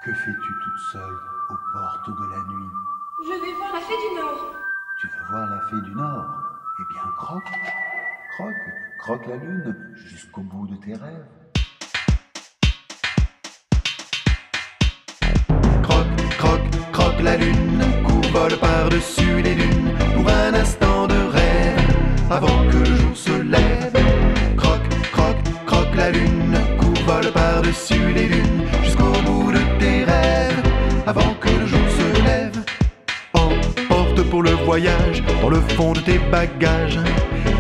Que fais-tu toute seule aux portes de la nuit? Je vais voir la fée du Nord. Tu veux voir la fée du Nord? Eh bien, croque, croque, croque la lune jusqu'au bout de tes rêves. Croque, croque, croque la lune, vole par-dessus les dunes pour un instant de rêve avant que le jour se lève. Croque, croque, croque la lune, vole par-dessus les dunes jusqu'au bout de tes rêves avant que le jour se lève. Emporte pour le voyage dans le fond de tes bagages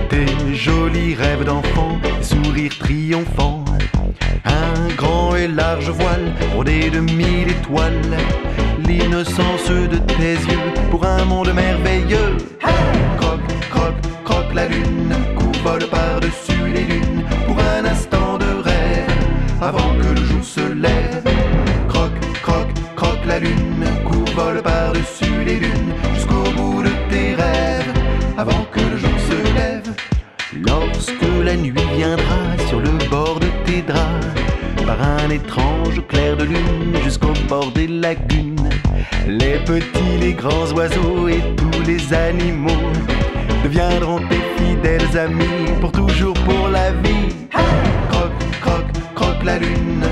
tes jolis rêves d'enfant, tes sourires triomphants, un grand et large voile bordé de 1000 étoiles, l'innocence de tes yeux pour un monde merveilleux. Croque, croque, croque la lune, vole par-dessus les dunes pour un instant de rêve avant que le jour se lève. Croque, croque, croque la lune, vole par-dessus les dunes jusqu'au bout de tes rêves avant que le jour se lève. Lorsque la nuit viendra sur le bord de tes draps, par un étrange clair de lune jusqu'au bord des lagunes, les petits, les grands oiseaux et tous les animaux deviendront tes fidèles amis pour toujours, pour la vie. Croque, croque, croque la lune,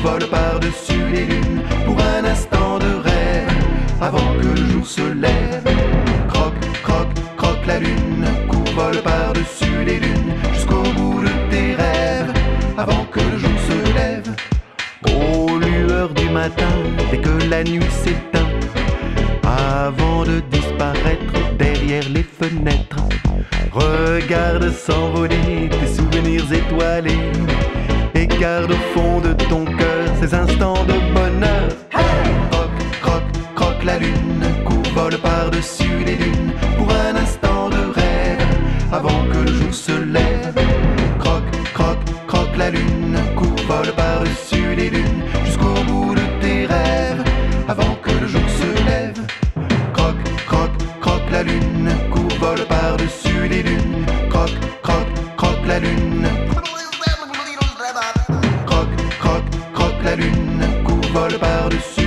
vole par-dessus les dunes pour un instant de rêve avant que le jour se lève. Croque, croque, croque la lune, vole par-dessus les dunes jusqu'au bout de tes rêves avant que le jour se lève. Aux lueurs du matin, dès que la nuit s'éteint, avant de disparaître derrière les fenêtres, regarde s'envoler tes souvenirs étoilés et garde au fond de ton cœur ces instants de bonheur. Croque, croque, croque la lune, vole par-dessus les dunes pour un instant de rêve avant que le jour se lève. Croque, croque, croque la lune, vole par-dessus les dunes jusqu'au bout de tes rêves avant que le jour se lève. Croque, croque, croque la lune, vole par-dessus les dunes. Croque, croque, croque la lune. Croque, croque, croque la lune, vole par-dessus